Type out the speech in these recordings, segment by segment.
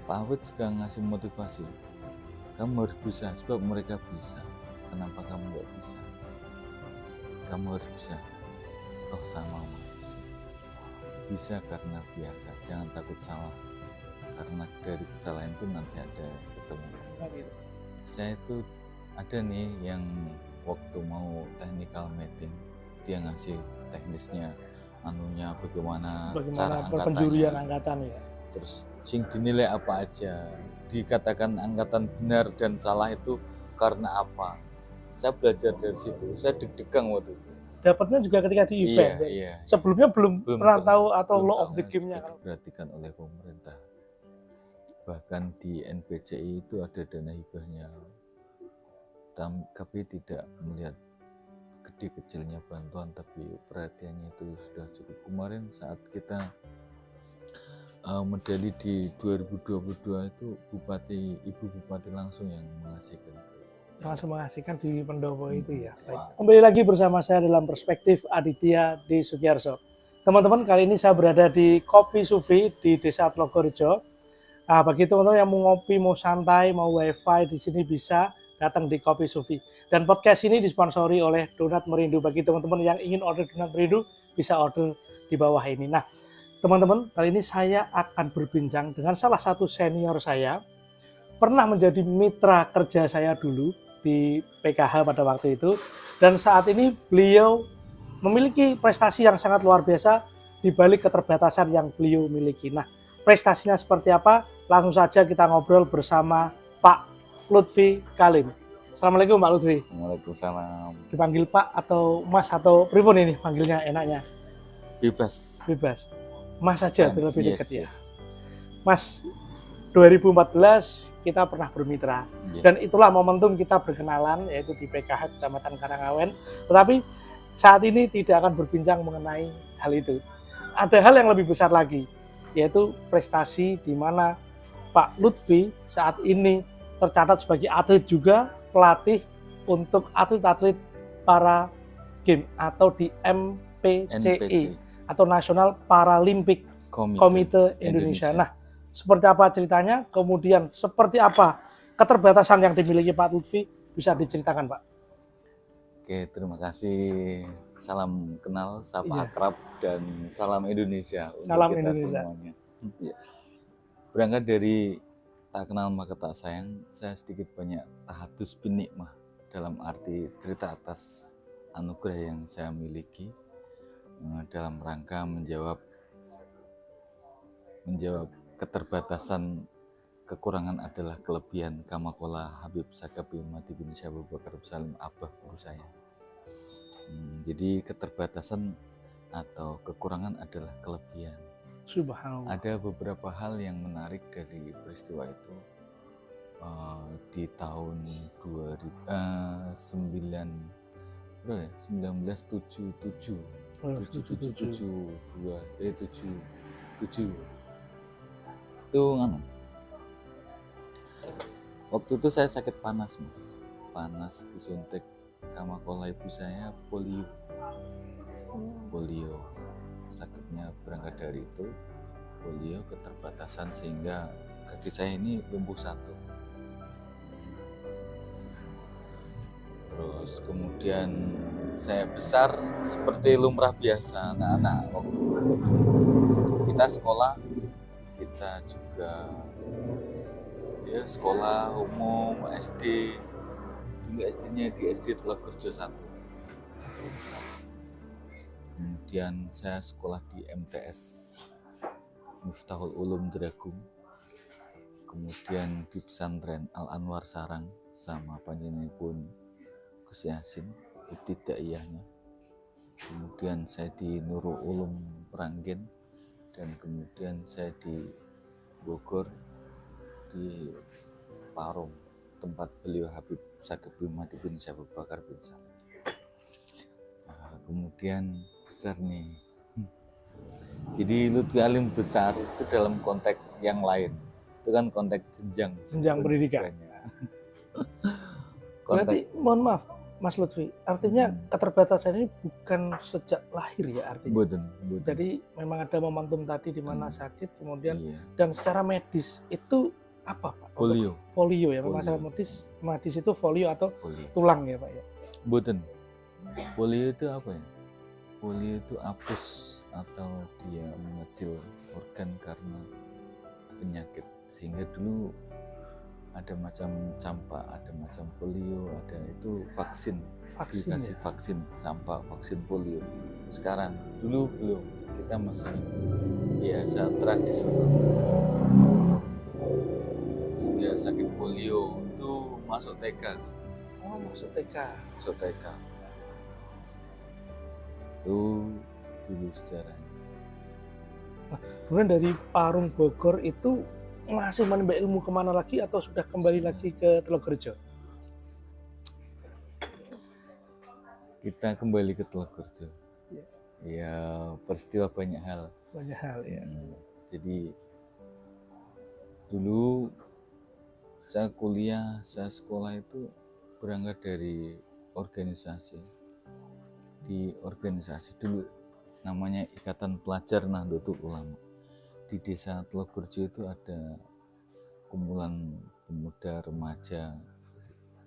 Pak Awit juga ngasih motivasi, kamu harus bisa, sebab mereka bisa. Kenapa kamu nggak bisa? Kamu harus bisa, toh sama manusia. Bisa karena biasa, jangan takut salah. Karena dari kesalahan itu nanti ada ketemu. Saya itu ada nih yang waktu mau technical meeting, dia ngasih teknisnya, anunya bagaimana cara penjurian angkatannya. angkatan ya. Terus sing dinilai apa aja, dikatakan angkatan benar dan salah itu karena apa. Saya belajar dari situ, saya deg-degan waktu itu. Dapatnya juga ketika di event. Iya. Sebelumnya belum pernah tahu atau law of the game-nya. Diperhatikan oleh pemerintah. Bahkan di NPCI itu ada dana hibahnya. Tapi tidak melihat gede kecilnya bantuan, tapi perhatiannya itu sudah cukup. Kemarin saat kita medali di 2022 itu Ibu Bupati langsung yang mengasihkan di pendopo itu ya. Baik. Kembali lagi bersama saya dalam perspektif Aditya D. Sugiarso. Teman-teman, kali ini saya berada di Kopi Sufi di Desa Tlogorejo. Bagi teman-teman yang mau ngopi, mau santai, mau wifi di sini bisa datang di Kopi Sufi. Dan podcast ini disponsori oleh Donat Merindu. Bagi teman-teman yang ingin order Donat Merindu bisa order di bawah ini. Nah, teman-teman, kali ini saya akan berbincang dengan salah satu senior saya, pernah menjadi mitra kerja saya dulu di PKH pada waktu itu, dan saat ini beliau memiliki prestasi yang sangat luar biasa di balik keterbatasan yang beliau miliki. Nah, prestasinya seperti apa? Langsung saja kita ngobrol bersama Pak Lutfi Kalim. Assalamualaikum Pak Lutfi. Waalaikumsalam. Dipanggil Pak atau Mas atau pripun ini panggilnya enaknya? Bebas. Mas saja lebih dekat ya. Mas, 2014 kita pernah bermitra dan itulah momentum kita berkenalan, yaitu di PKH Kecamatan Karangawen. Tetapi saat ini tidak akan berbincang mengenai hal itu. Ada hal yang lebih besar lagi, yaitu prestasi di mana Pak Lutfi saat ini tercatat sebagai atlet juga, pelatih untuk atlet-atlet para game atau di MPCI. Atau National Paralympic Komite Indonesia. Nah, seperti apa ceritanya? Kemudian seperti apa keterbatasan yang dimiliki Pak Lutfi? Bisa diceritakan, Pak? Oke, terima kasih. Salam kenal, sapa akrab, dan salam Indonesia untuk kita semuanya. Berangkat dari tak kenal maka tak sayang, saya sedikit banyak tahadus bin nikmah dalam arti cerita atas anugerah yang saya miliki dalam rangka menjawab keterbatasan. Kekurangan adalah kelebihan, kama qala Habib Sakabi Mati bin Syahab Bakar Salim Abah guru saya. Jadi keterbatasan atau kekurangan adalah kelebihan. Subhanallah. Ada beberapa hal yang menarik dari peristiwa itu. Di tahun 1977 itu waktu itu saya sakit panas, Mas. Panas disuntik kamakola ibu saya polio. Sakitnya berangkat dari itu, polio, keterbatasan, sehingga kaki saya ini lumpuh satu. Terus kemudian saya besar seperti lumrah biasa anak-anak waktu kita sekolah, kita juga sekolah umum SD. Dulu SD-nya di SD Tlogorejo 1. Kemudian saya sekolah di MTS Miftahul Ulum Dragung. Kemudian di pesantren Al Anwar Sarang sama panjenenganipun Gus Yasin ibtidaiyahnya. Kemudian saya di Nurul Ulum Peranggen, dan kemudian saya di Bogor di Parung, tempat beliau Habib Sakabi Mati bin Syahab Bakar bin Salim. Kemudian besar nih. Jadi Lutfi Alim besar itu dalam konteks yang lain. Itu kan konteks jenjang pendidikan. Berarti mohon maaf, Mas Lutfi, artinya keterbatasan ini bukan sejak lahir ya artinya. Boten. Jadi memang ada momentum tadi di mana sakit, kemudian Iya. dan secara medis itu apa Pak? Polio. Polio ya, Polio. masalah medis itu polio atau Polio. tulang ya Pak ya. Boten. Polio itu apa ya? Polio itu apus atau dia mengecil organ karena penyakit. Sehingga dulu ada macam campak, ada macam polio, ada itu vaksin dikasih ya? Vaksin campak, vaksin polio. Sekarang, dulu belum, kita masih biasa tradisional. Sehingga sakit polio itu masuk TK. Oh, masuk TK. Masuk TK. Itu dulu sejarahnya. Nah, kemudian dari Parung Bogor itu masih menimba ilmu kemana lagi atau sudah kembali lagi ke Telogorejo? Kita kembali ke Telogorejo. Ya, peristiwa banyak hal. Banyak hal ya. Jadi dulu saya kuliah, saya sekolah itu berangkat dari organisasi. Di organisasi dulu namanya Ikatan Pelajar Nahdlatul Ulama. Di desa Telogorejo itu ada kumpulan pemuda remaja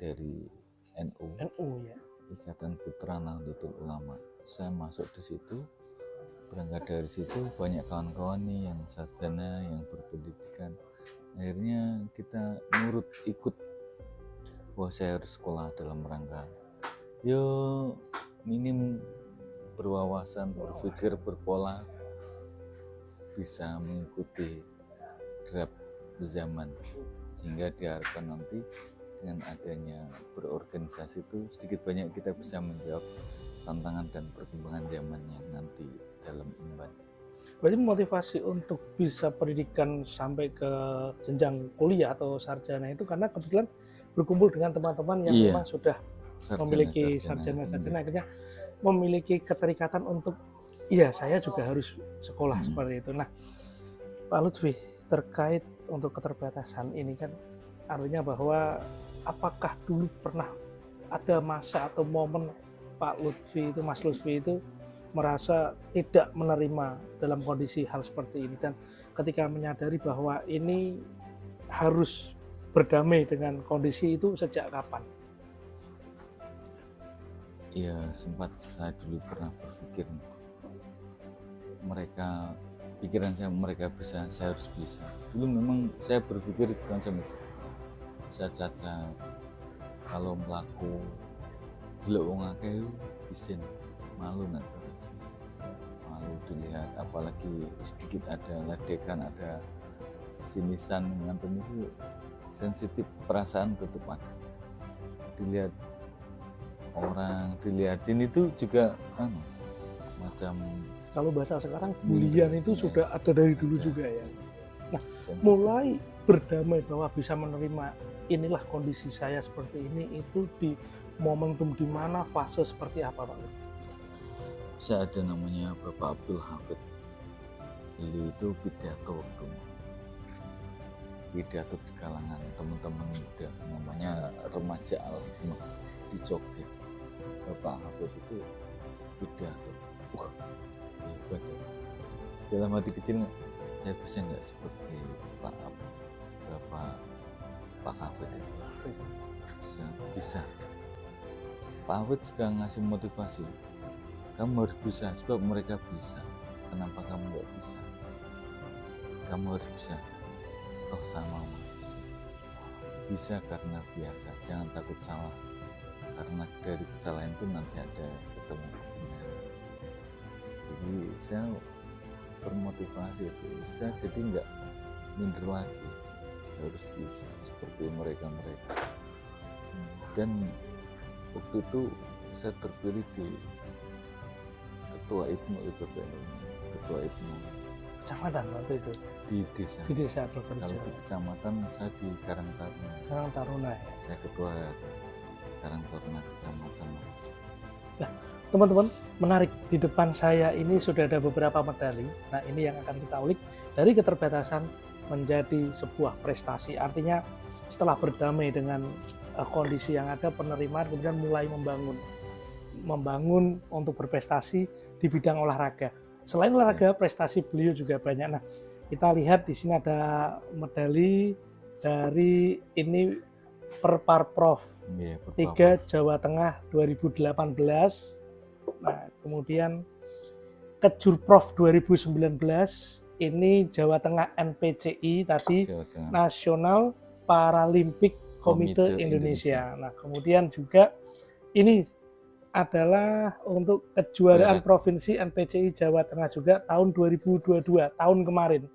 dari NU ya. Ikatan Putra Nahdlatul Ulama. Saya masuk di situ, berangkat dari situ banyak kawan-kawan nih yang sarjana, yang berpendidikan. Akhirnya kita nurut ikut bahwa saya harus sekolah dalam rangka minim berwawasan, berpikir berpola, bisa mengikuti draft zaman, sehingga diharapkan nanti dengan adanya berorganisasi itu sedikit banyak kita bisa menjawab tantangan dan perkembangan zaman yang nanti dalam emban. Berarti motivasi untuk bisa pendidikan sampai ke jenjang kuliah atau sarjana itu karena kebetulan berkumpul dengan teman-teman yang memang sudah memiliki sarjana, akhirnya memiliki keterikatan untuk saya juga harus sekolah seperti itu. Nah, Pak Lutfi, terkait untuk keterbatasan ini kan artinya bahwa apakah dulu pernah ada masa atau momen Pak Lutfi itu, Mas Lutfi itu merasa tidak menerima dalam kondisi hal seperti ini, dan ketika menyadari bahwa ini harus berdamai dengan kondisi itu sejak kapan? Ya, sempat saya dulu pernah berpikir pikiran saya mereka bisa, saya harus bisa. Dulu memang saya berpikir konsep itu. Saya cacat, kalau melaku delok wong akeh isin, malu nak terus. Malu dilihat, apalagi sedikit ada ledekan, ada sinisan dengan itu sensitif, perasaan tetap ada. Dilihat orang, dilihatin itu juga macam, kalau bahasa sekarang bulian itu sudah ada dari dulu juga ya. Nah, mulai berdamai bahwa bisa menerima inilah kondisi saya seperti ini, itu di momentum di mana, fase seperti apa Pak? Saya ada namanya Bapak Abdul Hafid. Beliau itu pidato waktu pidato di kalangan teman-teman muda, namanya remaja al-hikmah di Jogja. Bapak Hafid itu pidato, hebat ya. Dalam hati kecil, saya bisa nggak seperti Pak Hafid itu? Bisa. Pak Hafid sekarang ngasih motivasi, kamu harus bisa, sebab mereka bisa. Kenapa kamu nggak bisa? Kamu harus bisa, toh sama manusia. Bisa karena biasa, jangan takut salah, karena dari kesalahan itu nanti ada ketemu kebenaran. Jadi saya termotivasi itu, saya jadi nggak minder lagi, harus bisa seperti mereka-mereka. Dan waktu itu saya terpilih di ketua IPMU ketua IPMU kecamatan waktu itu di desa. Di desa Telogorejo. Kalau di kecamatan saya di Karang Taruna. Karang Taruna ya. Saya ketua Karang Taruna kecamatan. Nah, teman-teman, menarik, di depan saya ini sudah ada beberapa medali. Nah, ini yang akan kita ulik dari keterbatasan menjadi sebuah prestasi. Artinya setelah berdamai dengan kondisi yang ada, penerimaan, kemudian mulai membangun untuk berprestasi di bidang olahraga. Selain olahraga, prestasi beliau juga banyak. Nah, kita lihat di sini ada medali dari ini Perparprov 3 Jawa Tengah 2018. Nah, kemudian Kejurprov 2019 ini Jawa Tengah NPCI tadi, Nasional Paralimpik Komite Indonesia. Nah, kemudian juga ini adalah untuk kejuaraan provinsi NPCI Jawa Tengah juga tahun 2022, tahun kemarin.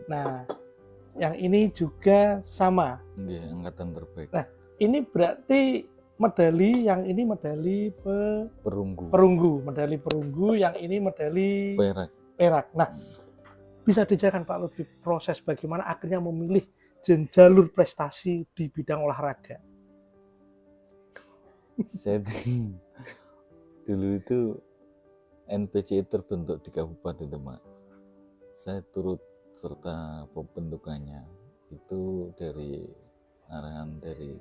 Nah, yang ini juga sama. Angkatan terbaik. Nah, ini berarti medali, yang ini medali perunggu, medali perunggu, yang ini medali perak. Nah, bisa diceritakan Pak Lutfi proses bagaimana akhirnya memilih jalur prestasi di bidang olahraga? Saya dulu itu NPCI terbentuk di Kabupaten Demak. Saya turut serta pembentukannya itu dari arahan dari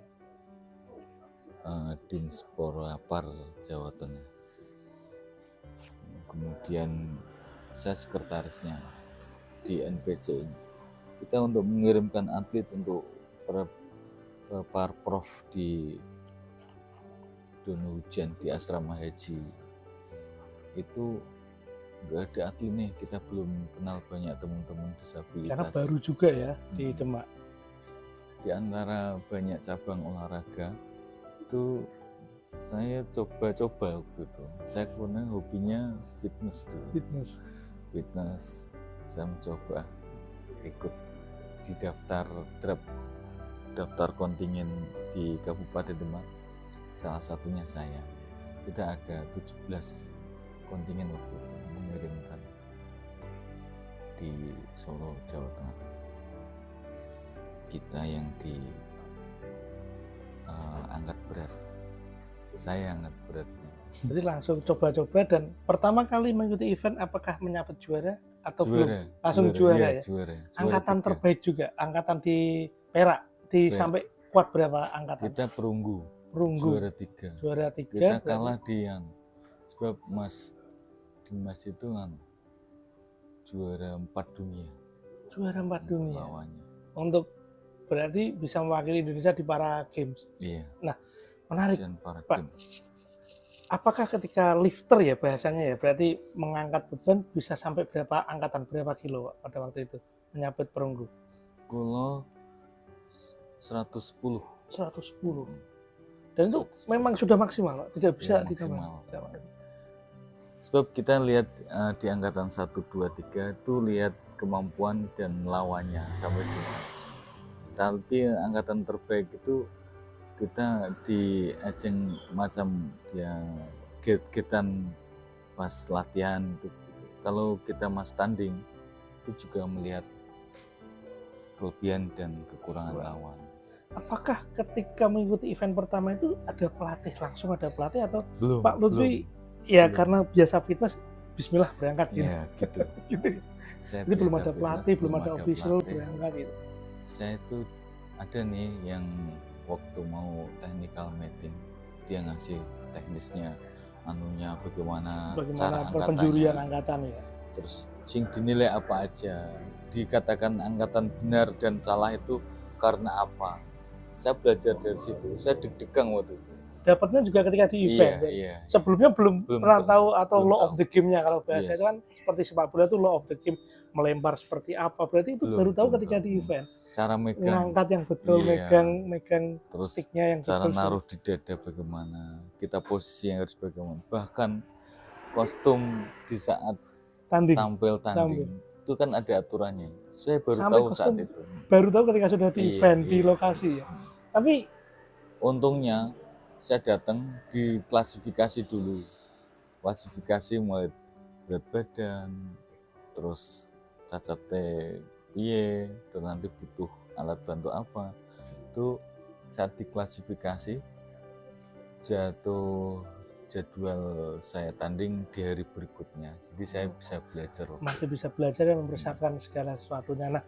Dinsporapar Jawa Tengah. Kemudian saya sekretarisnya di NPCI. Kita untuk mengirimkan atlet untuk Parprov di Dono Hujan di asrama haji itu nggak ada atlet nih, kita belum kenal banyak teman-teman disabilitas. Karena baru juga ya di Demak. Di antara banyak cabang olahraga itu saya coba-coba waktu itu. Saya karena hobinya fitness dulu. Fitness. Saya mencoba ikut di daftar kontingen di Kabupaten Demak. Salah satunya saya. Kita ada 17 kontingen waktu itu mengirimkan di Solo, Jawa Tengah. Kita yang di angkat berat. Saya angkat berat. Jadi langsung coba-coba, dan pertama kali mengikuti event apakah menyabet juara atau belum? Langsung juara ya? Juara angkatan 3. Terbaik juga, angkatan di perak, sampai kuat berapa angkatan? Kita perunggu. Juara 3. Kita kalah di yang sebab Dimas itu kan juara 4 dunia. Juara 4 dunia. Lawannya. Untuk berarti bisa mewakili Indonesia di para games. Iya. Nah, menarik Pak. Games. Apakah ketika lifter ya bahasanya ya, berarti mengangkat beban bisa sampai berapa angkatan, berapa kilo Pak, pada waktu itu menyabet perunggu? Kalau 110. 110. Dan itu memang sudah maksimal Pak, tidak bisa ditambah. Sebab kita lihat di angkatan 1, 2, 3 itu lihat kemampuan dan lawannya sampai di mana. Tapi angkatan terbaik itu kita di ajang macam ya get-getan pas latihan itu. Kalau kita mas tanding itu juga melihat kelebihan dan kekurangan lawan. Apakah ketika mengikuti event pertama itu ada pelatih, langsung ada pelatih atau belum, Pak Lutfi ya belum. Karena biasa fitness bismillah berangkat gitu. Ya, gitu. Gitu. Jadi belum ada pelatih, belum ada official berangkat gitu. Saya itu ada nih yang waktu mau technical meeting dia ngasih teknisnya anunya bagaimana cara penjurian angkatan ya. Terus sing dinilai apa aja, dikatakan angkatan benar dan salah itu karena apa. Saya belajar dari situ, saya deg-degan waktu itu. Dapatnya juga ketika di event. Iya. Sebelumnya belum pernah tahu atau law of the game-nya, kalau bahasa itu kan seperti sepak bola itu law of the game, melempar seperti apa. Berarti itu baru tahu ketika di event. Cara megang, ngangkat yang betul, megang terus sticknya yang cara betul. Naruh di dada bagaimana, kita posisi yang harus bagaimana. Bahkan kostum di saat tampil tanding itu kan ada aturannya. Saya baru sampai tahu saat itu. Baru tahu ketika sudah di event di lokasi ya. Tapi untungnya saya datang di klasifikasi dulu. Klasifikasi mulai berat badan, terus cacatnya piye, terus nanti butuh alat bantu apa. Itu saat diklasifikasi jatuh jadwal saya tanding di hari berikutnya. Jadi saya bisa belajar. Masih bisa belajar dan mempersiapkan segala sesuatunya. Nah,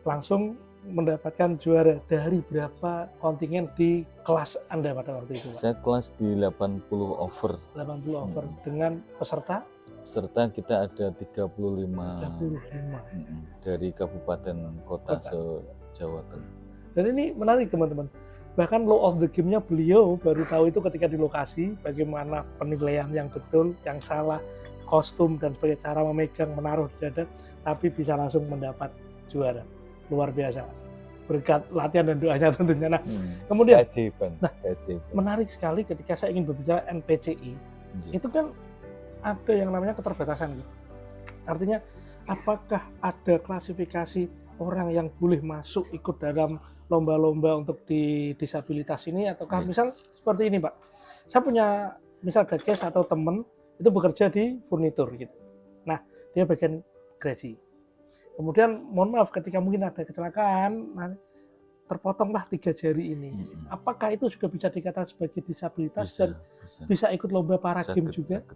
langsung mendapatkan juara. Dari berapa kontingen di kelas Anda pada waktu itu, Pak? Saya kelas di 80 over. 80 over dengan peserta Serta kita ada 35 dari kabupaten kota se-Jawa Tengah. Dan ini menarik teman-teman. Bahkan law of the game-nya beliau baru tahu itu ketika di lokasi, bagaimana penilaian yang betul, yang salah, kostum dan sebagai cara memegang, menaruh di dada, tapi bisa langsung mendapat juara. Luar biasa. Berkat latihan dan doanya tentunya. Nah, kemudian menarik sekali ketika saya ingin berbicara NPCI. Itu kan ada yang namanya keterbatasan. Artinya, apakah ada klasifikasi orang yang boleh masuk ikut dalam lomba-lomba untuk di disabilitas ini, ataukah misal seperti ini, Pak? Saya punya misal gages atau teman itu bekerja di furnitur gitu. Nah, dia bagian gergaji. Kemudian mohon maaf ketika mungkin ada kecelakaan, terpotonglah 3 jari ini. Apakah itu sudah bisa dikatakan sebagai disabilitas dan bisa ikut lomba para game juga?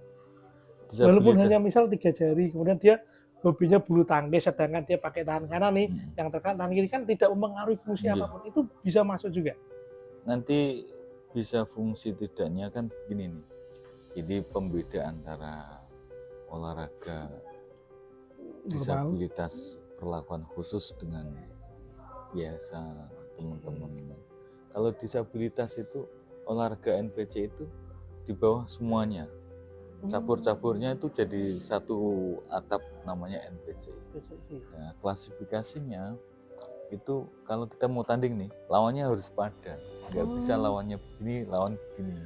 Walaupun hanya misal 3 jari, kemudian dia hobinya bulu tangkis, sedangkan dia pakai tangan kanan nih, yang terkait tangan kiri kan tidak mempengaruhi fungsi apapun, itu bisa masuk juga. Nanti bisa fungsi tidaknya kan begini nih. Jadi pembeda antara olahraga disabilitas perlakuan khusus dengan biasa teman-teman. Kalau disabilitas itu olahraga NPC itu di bawah semuanya. Cabur-caburnya itu jadi satu atap namanya NPC. Nah, klasifikasinya itu kalau kita mau tanding nih, lawannya harus sepadan. Nggak bisa lawannya begini, lawan begini.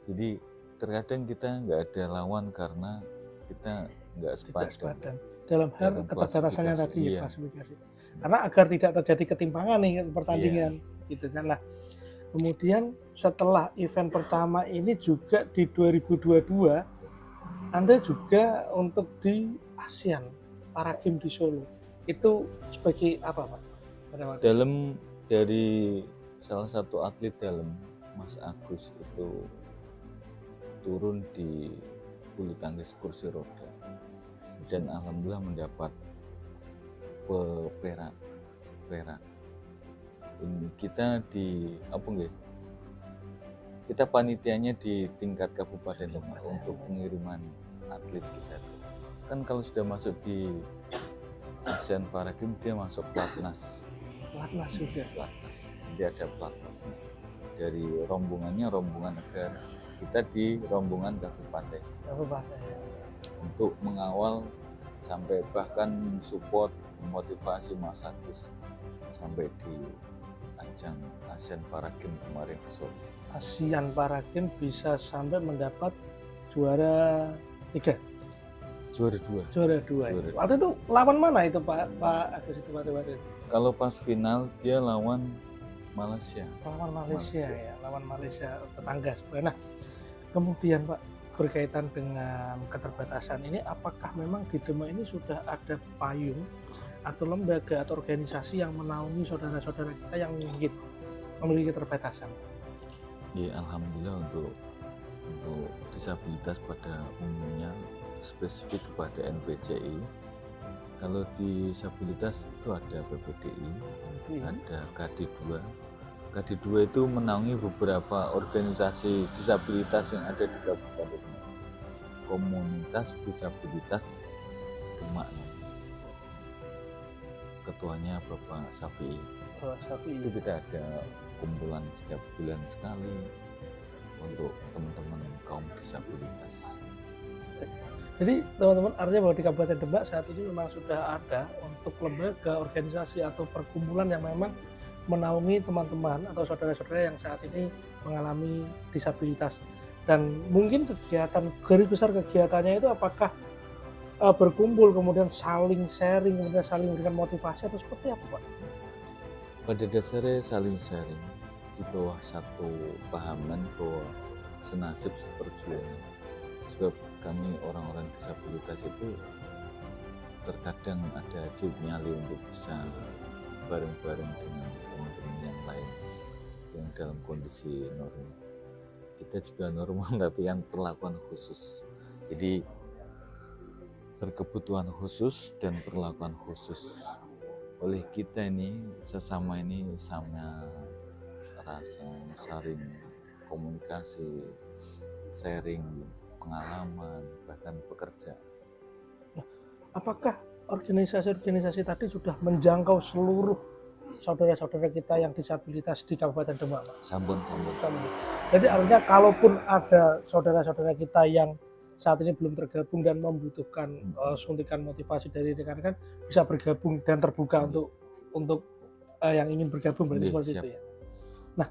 Jadi terkadang kita nggak ada lawan karena kita nggak sepadan. Dalam hal keterbatasannya tadi klasifikasi. Karena agar tidak terjadi ketimpangan nih pertandingan gitu kan lah. Kemudian setelah event pertama ini juga di 2022 Anda juga untuk di ASEAN Para Games di Solo. Itu sebagai apa, Pak? Dalam dari salah satu atlet dalam Mas Agus itu turun di bulu tangkis kursi roda dan alhamdulillah mendapat perak. Kita di apa nggih? Kita panitianya di tingkat kabupaten untuk pengiriman atlet kita. Kan kalau sudah masuk di ASEAN Para Games dia masuk pelatnas. Pelatnas juga. Pelatnas. Dia ada pelatnas dari rombongannya rombongan negara. Kita di rombongan kabupaten. Untuk mengawal sampai bahkan support memotivasi Mas Agus sampai di ajang ASEAN Para Games kemarin Solo. ASEAN Para Games bisa sampai mendapat juara 3. Juara 2. Waktu itu lawan mana itu Pak Agus itu waktu itu? Kalau pas final dia lawan Malaysia. Lawan Malaysia tetangga sebenarnya. Nah, kemudian Pak, berkaitan dengan keterbatasan ini, apakah memang di Demak ini sudah ada payung atau lembaga atau organisasi yang menaungi saudara-saudara kita yang mungkin memiliki keterbatasan? Ya, alhamdulillah untuk disabilitas pada umumnya spesifik kepada NPCI. Kalau disabilitas itu ada PPDI, ada KD2. KD2 itu menaungi beberapa organisasi disabilitas yang ada di Kabupaten Komunitas Disabilitas Demak. Ketuanya Bapak Safi. Itu kita ada kumpulan setiap bulan sekali untuk teman-teman kaum disabilitas. Jadi teman-teman, artinya bahwa di Kabupaten Demak saat ini memang sudah ada untuk lembaga, organisasi atau perkumpulan yang memang menaungi teman-teman atau saudara-saudara yang saat ini mengalami disabilitas. Dan mungkin kegiatan, garis besar kegiatannya itu apakah berkumpul kemudian saling sharing, kemudian saling memberikan motivasi atau seperti apa, Pak? Pada dasarnya saling sharing di bawah satu pahaman bahwa senasib seperjuangan. Sebab kami orang-orang disabilitas itu terkadang ada aja nyali untuk bisa bareng-bareng dengan teman-teman yang lain yang dalam kondisi normal. Kita juga normal tapi yang perlakuan khusus. Jadi berkebutuhan khusus dan perlakuan khusus. oleh kita ini sesama ini sama rasa, saling komunikasi, sharing pengalaman, bahkan pekerjaan. Apakah organisasi-organisasi tadi sudah menjangkau seluruh saudara-saudara kita yang disabilitas di Kabupaten Demak, Pak? Sampun. Jadi artinya kalaupun ada saudara-saudara kita yang saat ini belum tergabung dan membutuhkan suntikan motivasi dari rekan-rekan, bisa bergabung dan terbuka untuk yang ingin bergabung, berarti seperti siap. itu ya. Nah,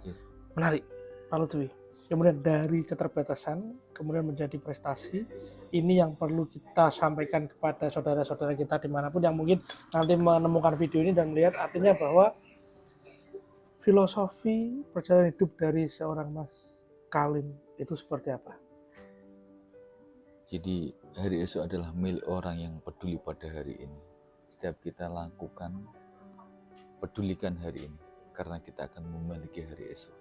menarik Pak Lutfi. Kemudian dari keterbatasan kemudian menjadi prestasi, ini yang perlu kita sampaikan kepada saudara-saudara kita dimanapun yang mungkin nanti menemukan video ini dan melihat, artinya bahwa filosofi perjalanan hidup dari seorang Mas Kalim itu seperti apa? Jadi hari esok adalah milik orang yang peduli pada hari ini. Setiap kita lakukan, pedulikan hari ini, karena kita akan memiliki hari esok.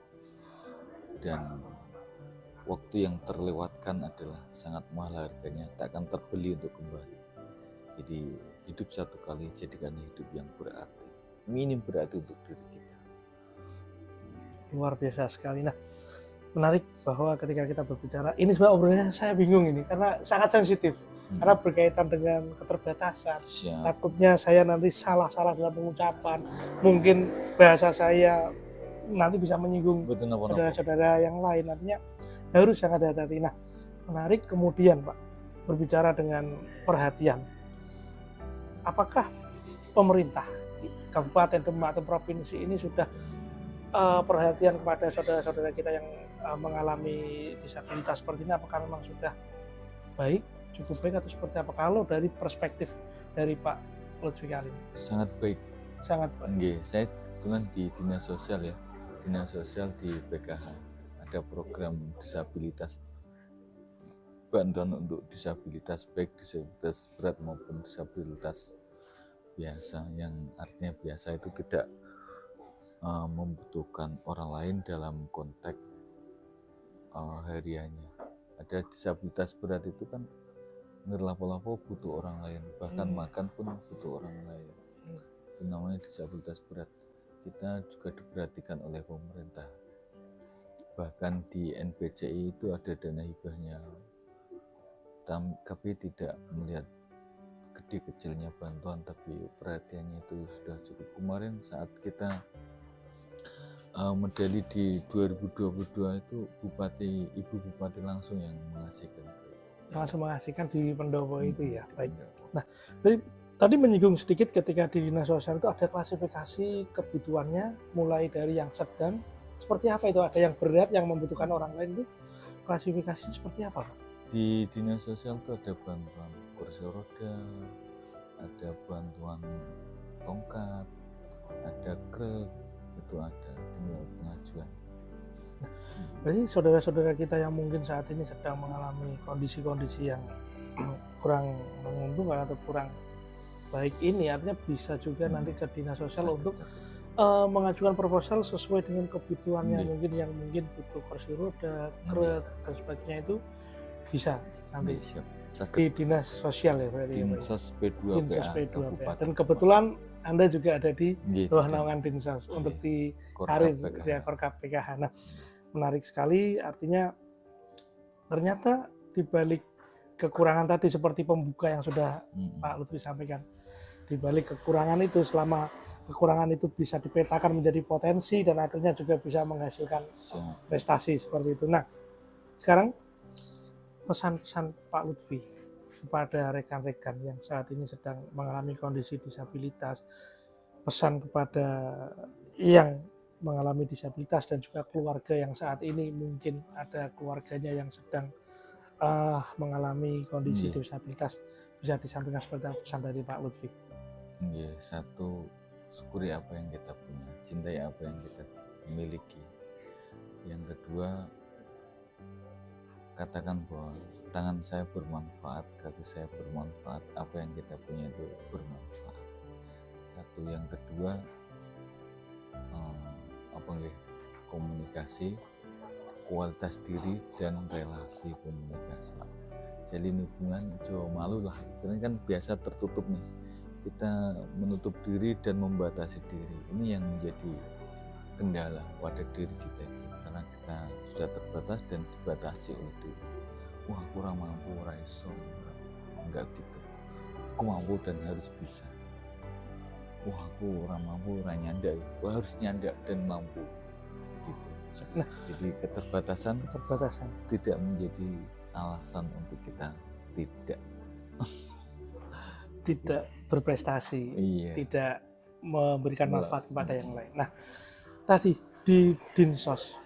Dan waktu yang terlewatkan adalah sangat mahal harganya, tak akan terbeli untuk kembali. Jadi hidup satu kali, jadikanlah hidup yang berarti, minim berarti untuk diri kita. Luar biasa sekali. Nah, menarik bahwa ketika kita berbicara, ini sebenarnya obrolannya saya bingung ini karena sangat sensitif, karena berkaitan dengan keterbatasan. Takutnya saya nanti salah-salah dalam pengucapan, mungkin bahasa saya nanti bisa menyinggung saudara-saudara yang lain, artinya harus sangat hati-hati. Nah, menarik kemudian Pak, berbicara dengan perhatian, apakah pemerintah Kabupaten Demak atau provinsi ini sudah perhatian kepada saudara-saudara kita yang mengalami disabilitas seperti ini, apakah memang sudah baik, cukup baik atau seperti apa? Kalau dari perspektif dari Pak Lutfi Kalim. Sangat baik. Sangat baik. Nggih, saya kebetulan di dinas sosial ya, dinas sosial di PKH ada program disabilitas, bantuan untuk disabilitas baik disabilitas berat maupun disabilitas biasa, yang artinya biasa itu tidak membutuhkan orang lain dalam konteks hariannya. Ada disabilitas berat itu kan ngerlapo-lapo butuh orang lain, bahkan makan pun butuh orang lain. Itu namanya disabilitas berat. Kita juga diperhatikan oleh pemerintah. Bahkan di NPCI itu ada dana hibahnya, tapi tidak melihat gede kecilnya bantuan, tapi perhatiannya itu sudah cukup. Kemarin saat kita medali di 2022 itu Ibu Bupati langsung yang mengasihkan di pendopo itu ya. Baik. Nah, tadi menyinggung sedikit ketika di dinas sosial itu ada klasifikasi kebutuhannya, mulai dari yang sedang, seperti apa itu? Ada yang berat yang membutuhkan orang lain, itu klasifikasinya seperti apa, Pak? Di dinas sosial itu ada bantuan kursi roda, ada bantuan tongkat, ada krek, itu ada tinggal pengajuan. Nah, berarti saudara-saudara kita yang mungkin saat ini sedang mengalami kondisi-kondisi yang kurang menguntungkan atau kurang baik ini, artinya bisa juga nanti ke dinas sosial untuk mengajukan proposal sesuai dengan kebutuhannya. Mungkin yang butuh kursi roda, krek dan sebagainya, itu bisa nanti di dinas sosial ya, berarti Dinsos P2PA. Dan kebetulan Anda juga ada di bawah naungan Dinsos untuk di karir di Korkap PKH. Nah, menarik sekali, artinya ternyata di balik kekurangan tadi seperti pembuka yang sudah Pak Lutfi sampaikan, di balik kekurangan itu, selama kekurangan itu bisa dipetakan menjadi potensi dan akhirnya juga bisa menghasilkan prestasi seperti itu. Nah, sekarang pesan-pesan Pak Lutfi kepada rekan-rekan yang saat ini sedang mengalami kondisi disabilitas, pesan kepada yang mengalami disabilitas dan juga keluarga yang saat ini mungkin ada keluarganya yang sedang mengalami kondisi disabilitas, bisa disampaikan seperti apa pesan dari Pak Lutfi? Satu, syukuri apa yang kita punya, cintai apa yang kita miliki. Yang kedua, katakan bahwa tangan saya bermanfaat, kaki saya bermanfaat, apa yang kita punya itu bermanfaat. Satu. Yang kedua, komunikasi, kualitas diri dan relasi komunikasi. Jalin hubungan, jauh malu lah. Sebenarnya kan biasa tertutup nih. kita menutup diri dan membatasi diri. Ini yang menjadi kendala pada diri kita itu, karena kita sudah terbatas dan dibatasi oleh diri. Wah, kurang mampu, raiso, enggak gitu. Aku mampu dan harus bisa. Wah, aku orang mampu, orang nyandak, aku harus nyandak dan mampu. Gitu. Nah, jadi keterbatasan tidak menjadi alasan untuk kita tidak berprestasi, iya, tidak memberikan manfaat kepada yang lain. Nah, tadi di Dinsos,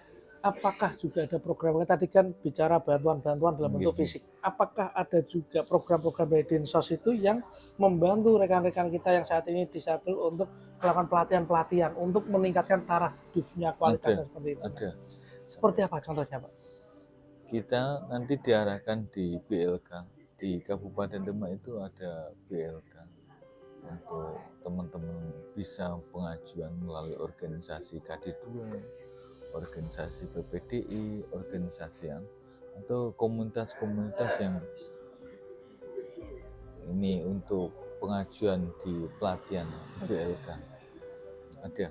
apakah juga ada program, tadi kan bicara bantuan-bantuan dalam bentuk fisik, apakah ada juga program-program dari Dinsos itu yang membantu rekan-rekan kita yang saat ini disabel untuk melakukan pelatihan-pelatihan untuk meningkatkan taraf hidupnya, kualitasnya seperti itu? Ada. Seperti apa contohnya, Pak? Kita nanti diarahkan di BLK, di Kabupaten Demak itu ada BLK untuk teman-teman bisa pengajuan melalui organisasi KD2, organisasi PPDI, organisasi yang atau komunitas-komunitas yang ini untuk pengajuan di pelatihan di BLK ada.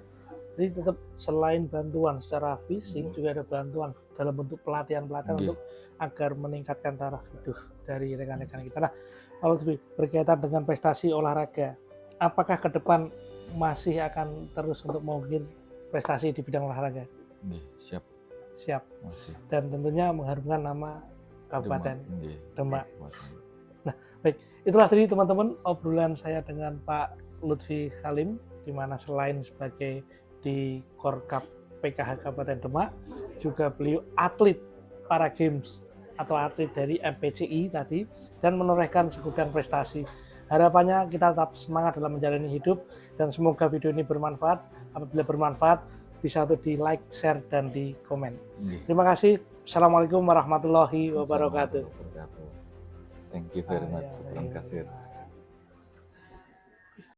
Jadi tetap selain bantuan secara fisik juga ada bantuan dalam bentuk pelatihan-pelatihan untuk agar meningkatkan taraf hidup dari rekan-rekan kita. Nah, Pak Lutfi, berkaitan dengan prestasi olahraga, apakah ke depan masih akan terus untuk mungkin prestasi di bidang olahraga? Siap. Masih. Dan tentunya mengharumkan nama Kabupaten Demak. Nah, baik, itulah tadi teman-teman obrolan saya dengan Pak Lutfi Halim, di mana selain sebagai di Korkap PKH Kabupaten Demak, juga beliau atlet para games atau atlet dari MPCI tadi, dan menorehkan segudang prestasi. Harapannya kita tetap semangat dalam menjalani hidup, dan semoga video ini bermanfaat. Apabila bermanfaat, bisa untuk di like, share, dan di komen. Terima kasih. Assalamualaikum warahmatullahi wabarakatuh. Thank you very much. Terima kasih.